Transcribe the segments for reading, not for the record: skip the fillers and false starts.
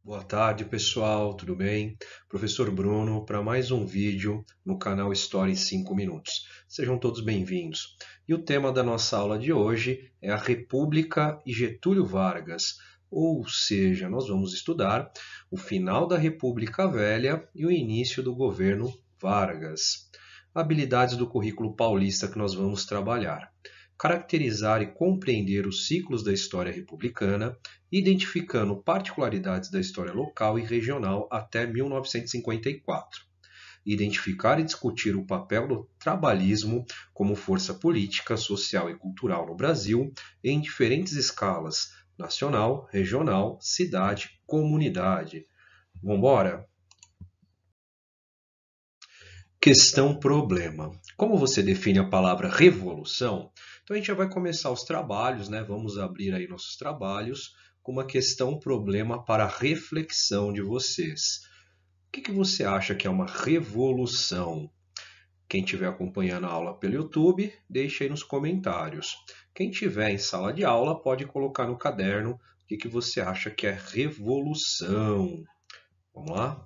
Boa tarde, pessoal, tudo bem? Professor Bruno para mais um vídeo no canal História em 5 minutos. Sejam todos bem-vindos. E o tema da nossa aula de hoje é a República e Getúlio Vargas, ou seja, nós vamos estudar o final da República Velha e o início do governo Vargas. Habilidades do currículo paulista que nós vamos trabalhar. Caracterizar e compreender os ciclos da história republicana, identificando particularidades da história local e regional até 1954. Identificar e discutir o papel do trabalhismo como força política, social e cultural no Brasil em diferentes escalas: nacional, regional, cidade, comunidade. Vamos embora? Questão problema. Como você define a palavra revolução? Então a gente já vai começar os trabalhos, né? Vamos abrir aí nossos trabalhos com uma questão problema para a reflexão de vocês. O que você acha que é uma revolução? Quem estiver acompanhando a aula pelo YouTube, deixe aí nos comentários. Quem estiver em sala de aula, pode colocar no caderno o que você acha que é revolução. Vamos lá?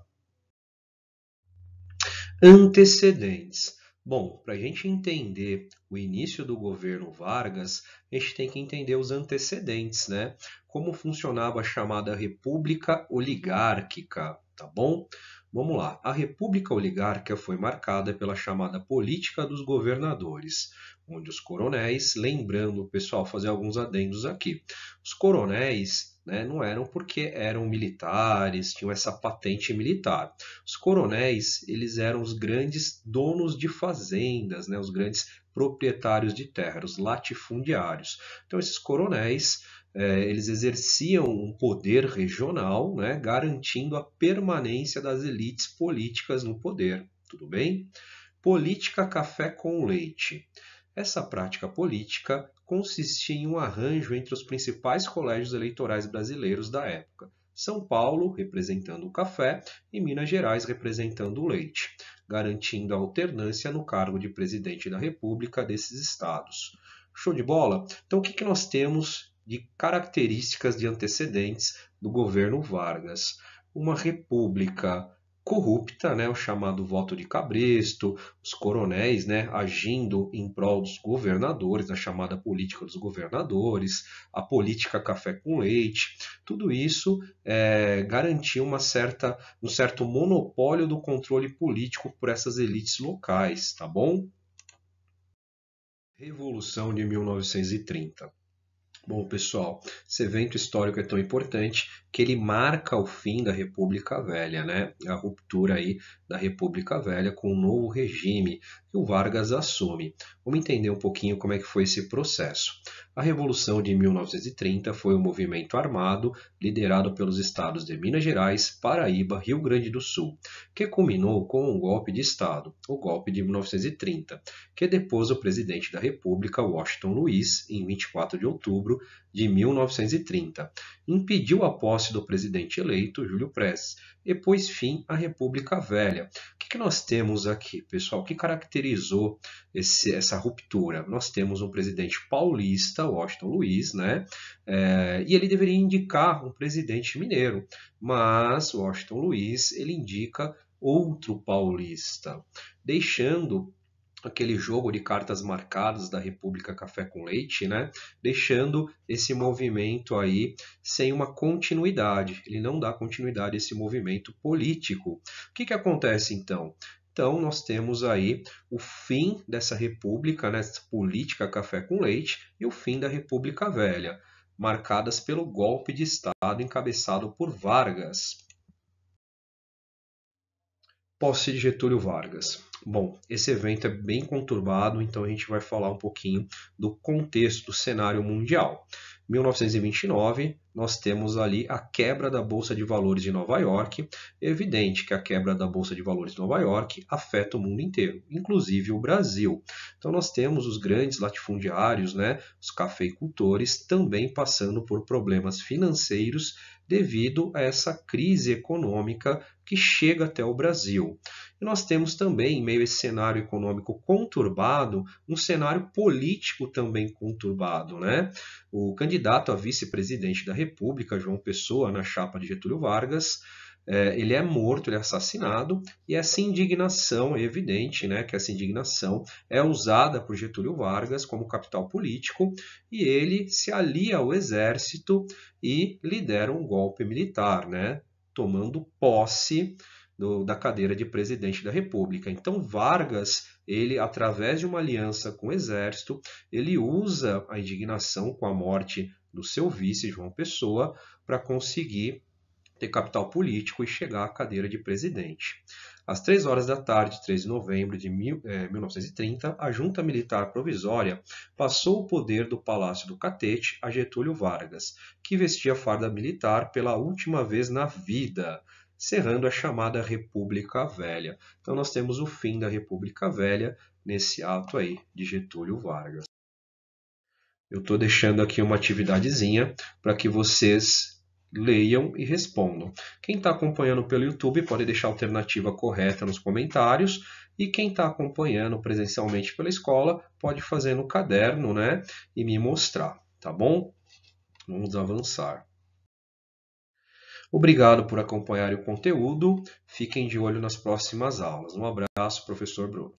Antecedentes. Bom, para a gente entender o início do governo Vargas, a gente tem que entender os antecedentes, né? Como funcionava a chamada República Oligárquica, tá bom? Vamos lá. A República Oligárquica foi marcada pela chamada política dos governadores, onde os coronéis, lembrando, pessoal, fazer alguns adendos aqui. Os coronéis, né, não eram porque eram militares, tinham essa patente militar. Os coronéis, eles eram os grandes donos de fazendas, né, os grandes proprietários de terra, os latifundiários. Então, esses coronéis, eles exerciam um poder regional, né, garantindo a permanência das elites políticas no poder. Tudo bem? Política café com leite. Essa prática política consistia em um arranjo entre os principais colégios eleitorais brasileiros da época. São Paulo, representando o café, e Minas Gerais, representando o leite, garantindo a alternância no cargo de presidente da República desses estados. Show de bola? Então, o que nós temos de características de antecedentes do governo Vargas? Uma república corrupta, né, o chamado voto de cabresto, os coronéis, né, agindo em prol dos governadores, a chamada política dos governadores, a política café com leite, tudo isso garantia um certo monopólio do controle político por essas elites locais, tá bom? Revolução de 1930. Bom, pessoal, esse evento histórico é tão importante que ele marca o fim da República Velha, né? A ruptura aí da República Velha com um novo regime que o Vargas assume. Vamos entender um pouquinho como é que foi esse processo. A Revolução de 1930 foi um movimento armado liderado pelos estados de Minas Gerais, Paraíba, Rio Grande do Sul, que culminou com um golpe de Estado, o golpe de 1930, que depôs o presidente da República, Washington Luiz, em 24 de outubro de 1930, impediu a posse do presidente eleito, Júlio Prestes, e pôs fim à República Velha. O que nós temos aqui, pessoal? O que caracterizou essa ruptura? Nós temos um presidente paulista, Washington Luiz, né? E ele deveria indicar um presidente mineiro, mas Washington Luiz ele indica outro paulista, deixando aquele jogo de cartas marcadas da República Café com Leite, né? Deixando esse movimento aí sem uma continuidade. Ele não dá continuidade a esse movimento político. O que acontece então? Então, nós temos aí o fim dessa república, né, essa política café com leite, e o fim da República Velha, marcadas pelo golpe de Estado encabeçado por Vargas. Posse de Getúlio Vargas. Bom, esse evento é bem conturbado, então a gente vai falar um pouquinho do contexto do cenário mundial. 1929, nós temos ali a quebra da Bolsa de Valores de Nova York. É evidente que a quebra da Bolsa de Valores de Nova York afeta o mundo inteiro, inclusive o Brasil. Então nós temos os grandes latifundiários, né, os cafeicultores, também passando por problemas financeiros devido a essa crise econômica que chega até o Brasil. E nós temos também, em meio a esse cenário econômico conturbado, um cenário político também conturbado, né? O candidato a vice-presidente da República, João Pessoa, na chapa de Getúlio Vargas, ele é morto, ele é assassinado, e essa indignação, é evidente, né, que essa indignação é usada por Getúlio Vargas como capital político, e ele se alia ao exército e lidera um golpe militar, né, tomando posse da cadeira de presidente da República. Então Vargas, ele, através de uma aliança com o exército, ele usa a indignação com a morte do seu vice, João Pessoa, para conseguir ter capital político e chegar à cadeira de presidente. Às 3 horas da tarde, 3 de novembro de 1930, a junta militar provisória passou o poder do Palácio do Catete a Getúlio Vargas, que vestia farda militar pela última vez na vida, cerrando a chamada República Velha. Então nós temos o fim da República Velha nesse ato aí de Getúlio Vargas. Eu estou deixando aqui uma atividadezinha para que vocês leiam e respondam. Quem está acompanhando pelo YouTube pode deixar a alternativa correta nos comentários, e quem está acompanhando presencialmente pela escola pode fazer no caderno, né, e me mostrar, tá bom? Vamos avançar. Obrigado por acompanhar o conteúdo. Fiquem de olho nas próximas aulas. Um abraço, professor Bruno.